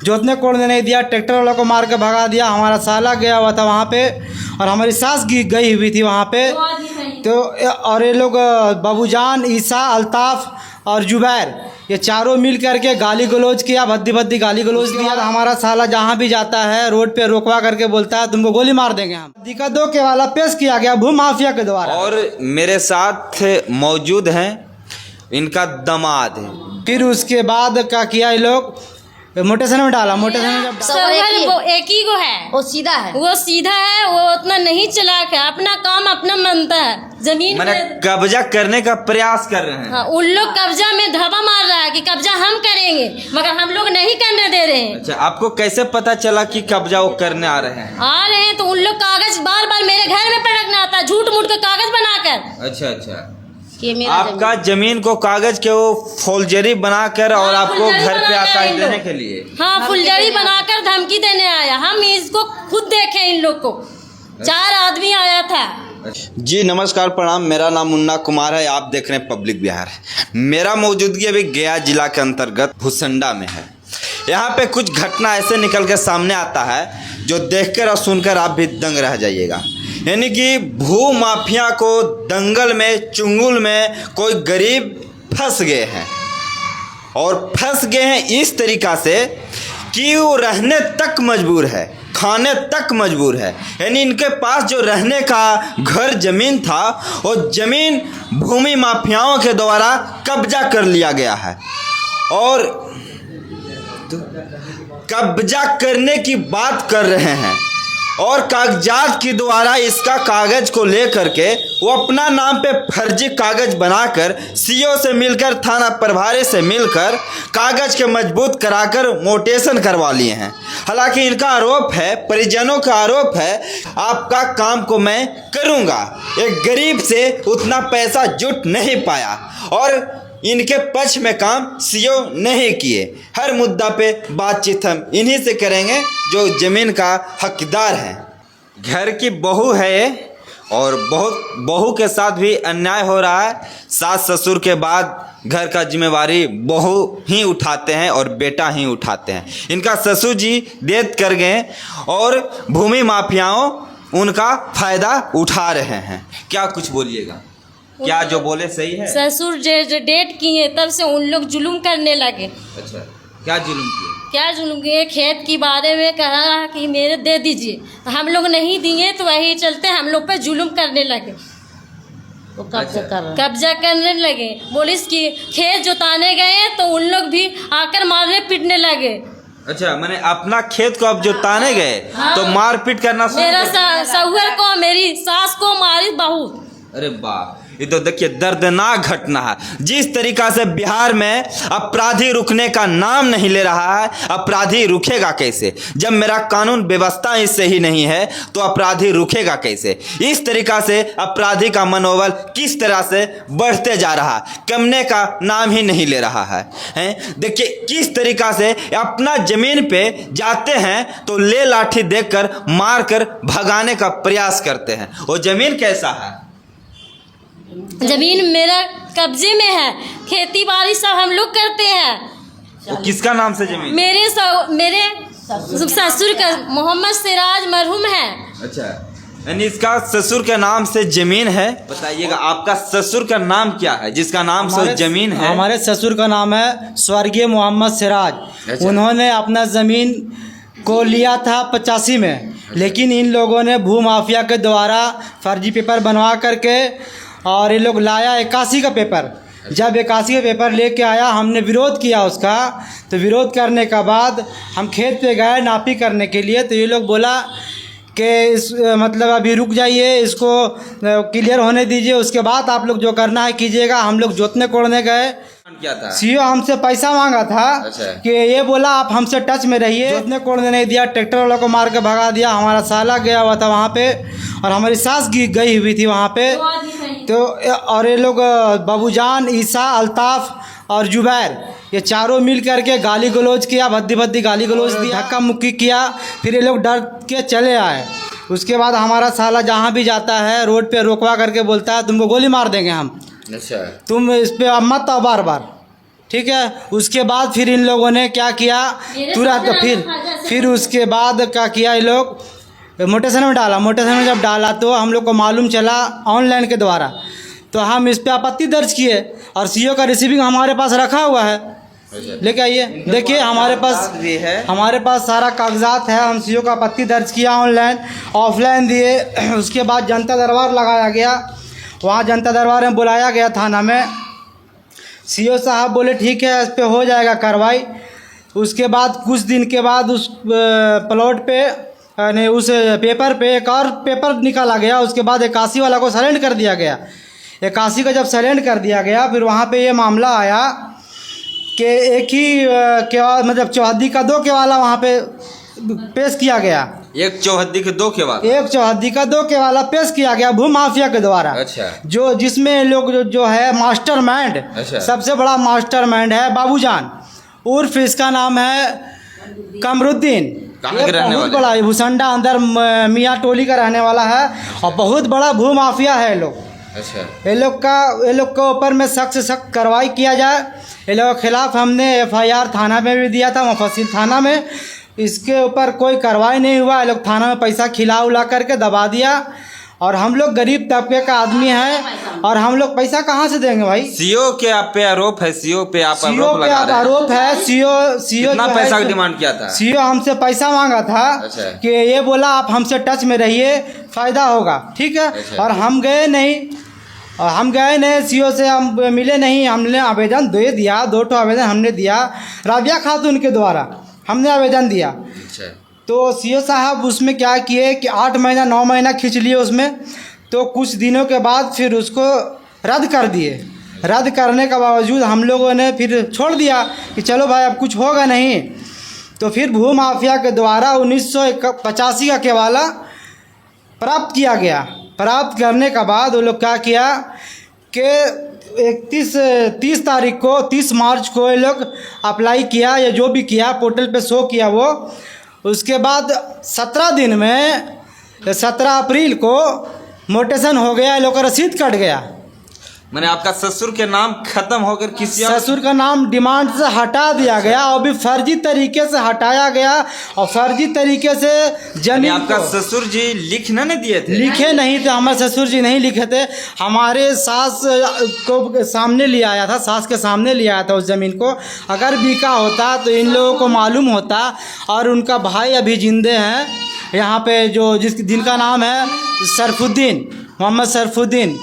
जोतने कोड़ने नहीं दिया, ट्रैक्टर वालों को मार के भगा दिया। हमारा साला गया हुआ था वहाँ पे और हमारी सास गई हुई थी वहाँ पे। तो और ये लोग बाबूजान, ईसा, अल्ताफ़ और जुबैर, ये चारों मिल करके गाली गलौज किया, भद्दी भद्दी गाली गलौज किया। हमारा साला जहाँ भी जाता है रोड पे रोकवा करके बोलता है तुमको गोली मार देंगे हम। दिक्कतों के वाला पेश किया गया भू माफिया के द्वारा। और मेरे साथ मौजूद हैं इनका दामाद है। फिर उसके बाद क्या किया, ये लोग मोटेशन में डाला। मोटेशन में जब वो एक ही को है, वो सीधा है, वो सीधा है, वो उतना नहीं चलाक है, अपना काम अपना मानता है। जमीन मैंने में कब्जा करने का प्रयास कर रहे हैं। हाँ, उन लोग कब्जा में धावा मार रहा है कि कब्जा हम करेंगे, मगर हम लोग नहीं करने दे रहे हैं। अच्छा, आपको कैसे पता चला कि कब्जा वो करने आ रहे हैं? आ रहे हैं तो उन लोग कागज बार बार मेरे घर में पटकना आता है, झूठ मूठ के कागज बनाकर। अच्छा अच्छा, कि मेरा आपका जमीन को कागज के वो फौलजरी बनाकर और आपको फुलझड़ी घर पे बनाया आकर इन देने लोग। के लिए। हाँ, फुलझड़ी बनाकर धमकी देने आया। हम इसको खुद देखे, इन लोग को 4 आदमी आया था। जी नमस्कार, प्रणाम। मेरा नाम मुन्ना कुमार है, आप देख रहे हैं पब्लिक बिहार। मेरा मौजूदगी अभी गया जिला के अंतर्गत भुसंडा में है। यहाँ पे कुछ घटना ऐसे निकल के सामने आता है जो देखकर और सुनकर आप भी दंग रह जाइएगा। यानी कि भू माफिया को दंगल में, चुंगल में कोई गरीब फंस गए हैं और फंस गए हैं इस तरीक़ा से कि वो रहने तक मजबूर है, खाने तक मजबूर है। यानी इनके पास जो रहने का घर ज़मीन था वो ज़मीन भूमि माफियाओं के द्वारा कब्जा कर लिया गया है। और कब्जा करने की बात कर रहे हैं और कागजात के द्वारा इसका कागज को लेकर के वो अपना नाम पे फर्जी कागज बनाकर सीओ से मिलकर, थाना प्रभारी से मिलकर कागज के मजबूत कराकर मोटेशन करवा लिए हैं। हालांकि इनका आरोप है, परिजनों का आरोप है, आपका काम को मैं करूंगा। एक गरीब से उतना पैसा जुट नहीं पाया और इनके पक्ष में काम सीओ नहीं किए। हर मुद्दा पे बातचीत हम इन्हीं से करेंगे जो ज़मीन का हकदार है। घर की बहू है ये और बहू के साथ भी अन्याय हो रहा है। सास ससुर के बाद घर का जिम्मेवारी बहू ही उठाते हैं और बेटा ही उठाते हैं। इनका ससुर जी डेथ कर गए और भूमि माफियाओं उनका फ़ायदा उठा रहे हैं। क्या कुछ बोलिएगा? क्या जो बोले सही है? ससुर जो डेट किए तब से उन लोग जुलूम करने लगे। अच्छा, क्या जुलूम किए? क्या जुलूम किए? खेत के बारे में कहा कि मेरे दे दीजिए, तो हम लोग नहीं दिए, तो वही चलते हम लोग पे जुलूम करने लगे। वो कब्जा कर रहा है। कब्जा करने लगे। पुलिस की खेत जोताने गए तो उन लोग भी आकर मारने पीटने लगे। अच्छा, मैंने अपना खेत को अब जोताने गए तो मारपीट करना शुरू मेरा कर- सहुर को, मेरी सास को मारी बहुत। अरे वाह, ये तो देखिए दर्दनाक घटना है। जिस तरीका से बिहार में अपराधी रुकने का नाम नहीं ले रहा है, अपराधी रुकेगा कैसे? जब मेरा कानून व्यवस्था ही सही नहीं है तो अपराधी रुकेगा कैसे? इस तरीका से अपराधी का मनोबल किस तरह से बढ़ते जा रहा है, कमने का नाम ही नहीं ले रहा है, हैं? देखिए किस तरीका से अपना जमीन पे जाते हैं तो ले लाठी देकर मार कर भगाने का प्रयास करते हैं। वो जमीन कैसा है? जमीन मेरा कब्जे में है, खेती बाड़ी सब हम लोग करते हैं। वो किसका नाम से जमीन? मेरे ससुर का मोहम्मद सिराज मरहूम है। अच्छा, यानी इसका ससुर के नाम से जमीन है। बताइएगा आपका ससुर का नाम क्या है जिसका नाम से जमीन है? हमारे ससुर का नाम है स्वर्गीय मोहम्मद सिराज। अच्छा। उन्होंने अपना ज़मीन को लिया था 85 में, लेकिन इन लोगों ने भू माफिया के द्वारा फर्जी पेपर बनवा करके और ये लोग लाया 81 का पेपर। जब 81 का पेपर लेके आया, हमने विरोध किया उसका। तो विरोध करने का बाद हम खेत पे गए नापी करने के लिए, तो ये लोग बोला कि इस मतलब अभी रुक जाइए, इसको क्लियर होने दीजिए, उसके बाद आप लोग जो करना है कीजिएगा। हम लोग जोतने कोड़ने गए। क्या था? सीओ हमसे पैसा मांगा था। अच्छा। कि ये बोला आप हमसे टच में रहिए। जोतने कोड़ने नहीं दिया, ट्रैक्टर वालों को मार के भगा दिया। हमारा साला गया हुआ था वहाँ पे और हमारी सास गई हुई थी वहाँ पे। तो और ये लोग बाबूजान, ईसा, अल्ताफ़ और जुबैर, ये चारों मिल करके गाली गलौज किया, भद्दी भद्दी गाली गलौज दिया, धक्का मुक्की किया। फिर ये लोग डर के चले आए। उसके बाद हमारा साला जहाँ भी जाता है रोड पे रोकवा करके बोलता है तुमको गोली मार देंगे हम। अच्छा, तुम इस पे अब मत आओ बार बार, ठीक है। उसके बाद फिर इन लोगों ने क्या किया, तुरंत फिर उसके बाद क्या किया, ये लोग मोटेशन में डाला। मोटेशन में जब डाला तो हम लोग को मालूम चला ऑनलाइन के द्वारा, तो हम इस पे आपत्ति दर्ज किए और सीओ का रिसीविंग हमारे पास रखा हुआ है। लेके आइए, देखिए हमारे पास सारा कागजात है। हम सीओ का आपत्ति दर्ज किया, ऑनलाइन ऑफलाइन दिए। उसके बाद जनता दरबार लगाया गया, वहाँ जनता दरबार में बुलाया गया थाना में। सीओ साहब बोले ठीक है, इस पे हो जाएगा कार्रवाई। उसके बाद कुछ दिन के बाद उस प्लॉट पे नहीं, उस पेपर पे एक और पेपर निकाला गया। उसके बाद 81 वाला को सरेंड कर दिया गया। 81 का जब सरेंड कर दिया गया, फिर वहाँ पे ये मामला आया कि एक ही केवाल, मतलब चौहद्दी का 2 केवाला वहाँ पे पेश किया गया। एक चौहद्दी के 2 केवाला, एक चौहद्दी का 2 केवाला पेश किया गया भू माफिया के द्वारा। अच्छा। जो जिसमें लोग जो है मास्टरमाइंड, अच्छा। सबसे बड़ा मास्टरमाइंड है बाबूजान, उर्फ इसका नाम है कमरुद्दीन। कहाँ के रहने बहुत वाले? बड़ा भूसंडा अंदर मियाँ टोली का रहने वाला है और बहुत बड़ा भू माफिया है ये लोग। अच्छा। ये लोग के ऊपर में सख्त से सख्त कार्रवाई किया जाए। ये लोगों के खिलाफ हमने FIR थाना में भी दिया था, मुफस्सिल थाना में। इसके ऊपर कोई कार्रवाई नहीं हुआ। ये लोग थाना में पैसा खिला उला करके दबा दिया और हम लोग गरीब तबके का आदमी हैं और हम लोग पैसा कहाँ से देंगे भाई। सीओ के आप पे आरोप है, सीओ पे आप सीओ आरोप पे लगा आप रहे हैं। आरोप है। सीओ कितना पैसा का डिमांड किया था? सीओ हमसे पैसा मांगा था। अच्छा। कि ये बोला आप हमसे टच में रहिए, फ़ायदा होगा, ठीक है। अच्छा। और हम गए नहीं, सीओ से हम मिले नहीं। हमने आवेदन दे दिया, 2 आवेदन हमने दिया राबिया खातून के द्वारा, हमने आवेदन दिया। अच्छा। तो सीओ साहब उसमें क्या किए कि 8 महीना 9 महीना खींच लिए उसमें। तो कुछ दिनों के बाद फिर उसको रद्द कर दिए। रद्द करने के बावजूद हम लोगों ने फिर छोड़ दिया कि चलो भाई अब कुछ होगा नहीं। तो फिर भू माफिया के द्वारा 1985 का केवाला प्राप्त किया गया। प्राप्त करने के बाद वो लोग क्या किया कि 30 मार्च को ये लोग अप्लाई किया या जो भी किया, पोर्टल पे शो किया वो। उसके बाद 17 दिन में 17 अप्रैल को मोटेशन हो गया, ये लोग का रसीद कट गया। मैंने आपका ससुर के नाम खत्म होकर किसी और ससुर का नाम डिमांड से हटा दिया गया और भी फर्जी तरीके से हटाया गया और फर्जी तरीके से जमीन आपका को ससुर जी लिखना नहीं दिए थे? लिखे नहीं थे, हमारे ससुर जी नहीं लिखे थे। हमारे सास को सामने ले आया था, सास के सामने ले आया था उस ज़मीन को। अगर बिका होता तो इन लोगों को मालूम होता। और उनका भाई अभी जिंदे हैं यहाँ पे, जिनका नाम है सरफुद्दीन, मोहम्मद सरफुद्दीन।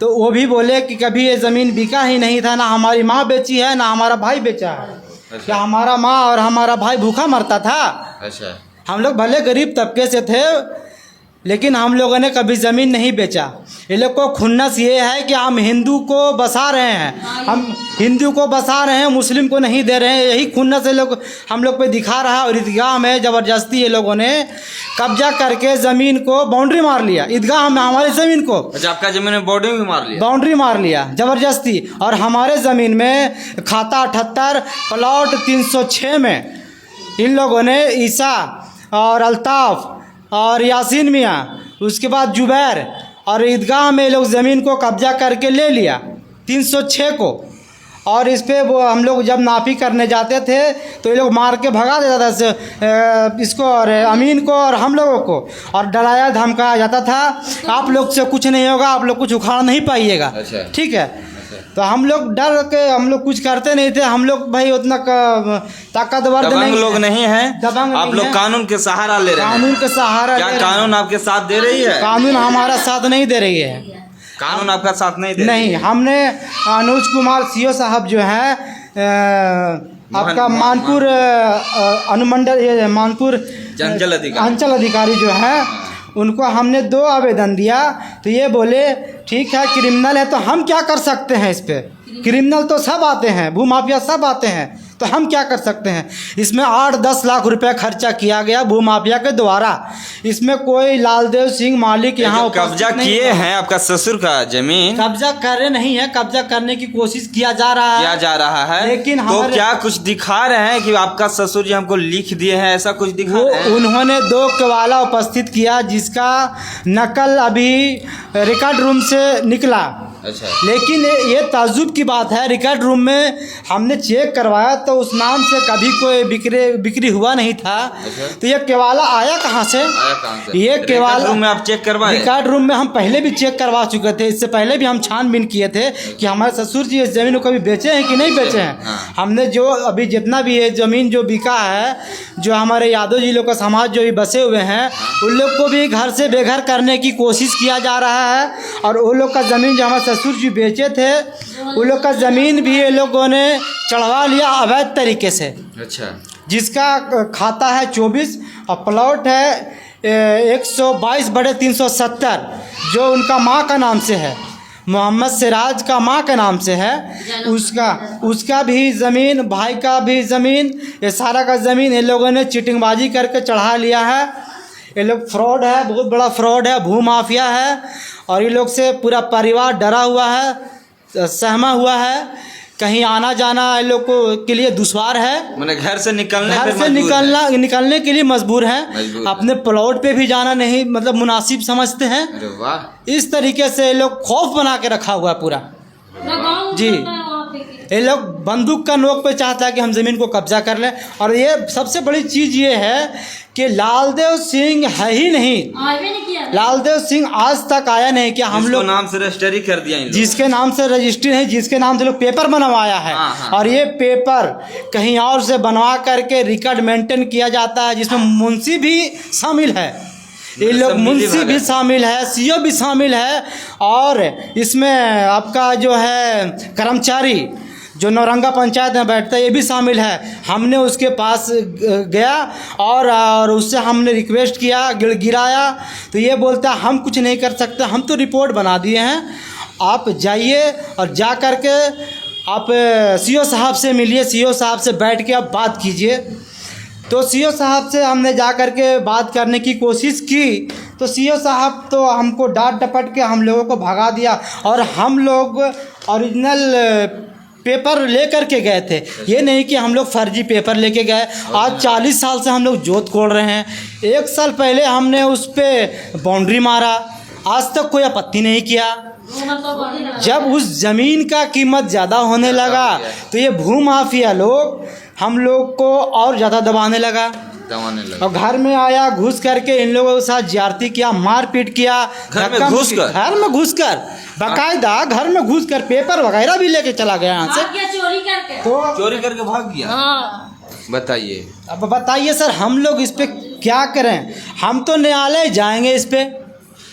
तो वो भी बोले कि कभी ये ज़मीन बिका ही नहीं था, ना हमारी माँ बेची है ना हमारा भाई बेचा है। अच्छा। क्या हमारा माँ और हमारा भाई भूखा मरता था? अच्छा। हम लोग भले गरीब तबके से थे लेकिन हम लोगों ने कभी ज़मीन नहीं बेचा। ये लोग को खुन्नस ये है कि हम हिंदू को बसा रहे हैं, हम हिंदू को बसा रहे हैं, मुस्लिम को नहीं दे रहे हैं। यही खुन्नस ये लोग हम लोग पे दिखा रहा है। और ईदगाह में ज़बरदस्ती ये लोगों ने कब्जा करके ज़मीन को बाउंड्री मार लिया। ईदगाह में हमारी ज़मीन को अच्छा, आपका ज़मीन में बाउंड्री मार लिया ज़बरदस्ती। और हमारे ज़मीन में खाता 78 प्लॉट 306 में इन लोगों ने ईसा और अल्ताफ़ और यासीन मियाँ, उसके बाद जुबैर और ईदगाह में लोग ज़मीन को कब्जा करके ले लिया 306 को। और इस पे वो हम लोग जब नापी करने जाते थे तो ये लोग मार के भगा देता था इसको और अमीन को और हम लोगों को, और डराया धमकाया जाता था आप लोग से कुछ नहीं होगा, आप लोग कुछ उखाड़ नहीं पाइएगा। अच्छा। ठीक है। तो हम लोग डर के हम लोग कुछ करते नहीं थे। हम लोग भाई उतना ताकतवर दबंग लोग नहीं हैं, दबंग आप नहीं लोग हैं। कानून के सहारा ले रहे हैं। कानून के सहारा क्या ले रहे हैं। कानून आपके साथ दे रही है? कानून हमारा साथ नहीं दे रही है। कानून आपका साथ नहीं दे रही नहीं, है। हमने अनुज कुमार सीओ साहब जो है आपका मानपुर अनुमंडल, ये मानपुर अंचल अधिकारी जो है, उनको हमने 2 आवेदन दिया। तो ये बोले ठीक है क्रिमिनल है तो हम क्या कर सकते हैं, इस पे क्रिमिनल तो सब आते हैं, भूमाफिया सब आते हैं, तो हम क्या कर सकते हैं। इसमें 8-10 लाख रुपए खर्चा किया गया भूमाफिया के द्वारा। इसमें कोई लालदेव सिंह मालिक यहाँ कब्जा किए हैं आपका ससुर का जमीन? कब्जा कर रहे नहीं है, कब्जा करने की कोशिश किया जा रहा है। लेकिन तो क्या कुछ दिखा रहे हैं कि आपका ससुर जी हमको लिख दिए हैं, ऐसा कुछ दिखा रहे हैं? उन्होंने 2 केवाला उपस्थित किया जिसका नकल अभी रिकॉर्ड रूम से निकला। अच्छा। लेकिन ये ताज्जुब की बात है, रिकॉर्ड रूम में हमने चेक करवाया तो उस नाम से कभी कोई बिक्री हुआ नहीं था। अच्छा। तो ये केवाला आया कहाँ से? आया कहाँ से? ये केवाला रूम में आप चेक करवाए? रिकॉर्ड रूम में हम पहले भी चेक करवा चुके थे, इससे पहले भी हम छानबीन किए थे कि हमारे ससुर जी इस ज़मीन को कभी बेचे हैं कि नहीं बेचे हैं। हाँ। हमने जो अभी जितना भी ये ज़मीन जो बिका है, जो हमारे यादव जी लोग का समाज जो भी बसे हुए हैं, उन लोग को भी घर से बेघर करने की कोशिश किया जा रहा है। और उन लोग का ज़मीन जो हमारे ससुर जी बेचे थे, उन लोग का ज़मीन भी ये लोगों ने चढ़वा लिया अवैध तरीके से, अच्छा। जिसका खाता है 24 और प्लॉट है 122/370, जो उनका माँ का नाम से है, मोहम्मद सिराज का माँ के नाम से है। उसका भी ज़मीन, भाई का भी ज़मीन, ये सारा का ज़मीन इन लोगों ने चीटिंगबाजी करके चढ़ा लिया है। ये लोग फ्रॉड है, बहुत बड़ा फ्रॉड है, भू माफिया है। और ये लोग से पूरा परिवार डरा हुआ है, सहमा हुआ है। कहीं आना जाना इन लोग को के लिए दुश्वार है। मैंने घर से निकलने निकलने के लिए मजबूर हैं। मजबूर अपने प्लॉट पे भी जाना नहीं मतलब मुनासिब समझते हैं। अरे वाह। इस तरीके से ये लोग खौफ बना के रखा हुआ है पूरा। जी, ये लोग बंदूक का नोक पे चाहता है कि हम ज़मीन को कब्जा कर लें। और ये सबसे बड़ी चीज़ ये है कि लालदेव सिंह है ही नहीं। लालदेव सिंह आज तक आया नहीं कि हम लोग नाम से रजिस्ट्री कर दिया इन लोग। जिसके नाम से रजिस्ट्री नहीं, जिसके नाम से लोग पेपर बनवाया है। हाँ, हाँ। और ये पेपर कहीं और से बनवा करके रिकॉर्ड मेंटेन किया जाता है, जिसमें मुंशी भी शामिल है। ये लोग मुंशी भी शामिल है, सीओ भी शामिल है। और इसमें आपका जो है कर्मचारी जो नौरंगा पंचायत में बैठता है, ये भी शामिल है। हमने उसके पास गया और उससे हमने रिक्वेस्ट किया, गिड़गिड़ाया, तो ये बोलता है हम कुछ नहीं कर सकते, हम तो रिपोर्ट बना दिए हैं, आप जाइए और जा कर के आप सीओ साहब से मिलिए, सीओ साहब से बैठ के आप बात कीजिए। तो सीओ साहब से हमने जा कर के बात करने की कोशिश की, तो सीओ साहब तो हमको डांट डपट के हम लोगों को भगा दिया। और हम लोग ओरिजिनल पेपर लेकर के गए थे, ये नहीं कि हम लोग फर्जी पेपर लेके गए। आज 40 साल से हम लोग जोत कोड़ रहे हैं। 1 साल पहले हमने उस पर बाउंड्री मारा, आज तक कोई आपत्ति नहीं किया। जब उस ज़मीन का कीमत ज़्यादा होने लगा तो ये भू माफिया लोग हम लोग को और ज़्यादा दबाने लगा। और घर में आया, घुस करके इन लोगों के साथ ज्यादती किया, मारपीट किया। घर में घुसकर बाकायदा घर में घुसकर पेपर वगैरह भी लेके चला गया यहाँ से। चोरी करके भाग गया। हाँ। बताइए, अब बताइए सर, हम लोग इस पे क्या करें? हम तो न्यायालय जाएंगे इस पे।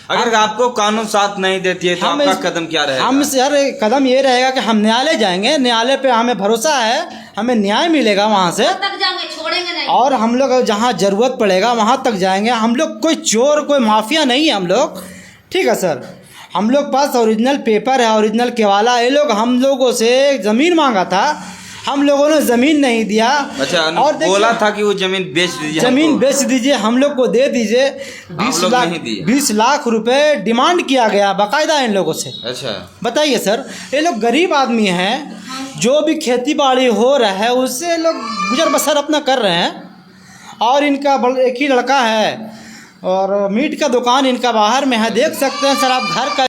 अगर आपको कानून साथ नहीं देती है तो आपका कदम क्या रहेगा? हम सर कदम ये रहेगा कि हम न्यायालय जाएंगे, न्यायालय पे हमें भरोसा है, हमें न्याय मिलेगा वहाँ से। तक जाएंगे, छोड़ेंगे नहीं। और हम लोग जहाँ ज़रूरत पड़ेगा वहाँ तक जाएंगे। हम लोग कोई चोर, कोई माफिया नहीं है हम लोग, ठीक है सर। हम लोग पास ओरिजिनल पेपर है, ओरिजिनल केवाला। ये लोग हम लोगों से ज़मीन मांगा था, हम लोगों ने ज़मीन नहीं दिया। अच्छा, और बोला था कि वो ज़मीन बेच दीजिए, ज़मीन बेच दीजिए, हम लोग को दे दीजिए। 20 लाख रुपए डिमांड किया गया बाकायदा इन लोगों से। अच्छा, बताइए सर, ये लोग गरीब आदमी हैं, जो भी खेती बाड़ी हो रहा है उससे लोग गुजर बसर अपना कर रहे हैं। और इनका एक ही लड़का है और मीट का दुकान इनका बाहर में है, देख सकते हैं सर आप घर का।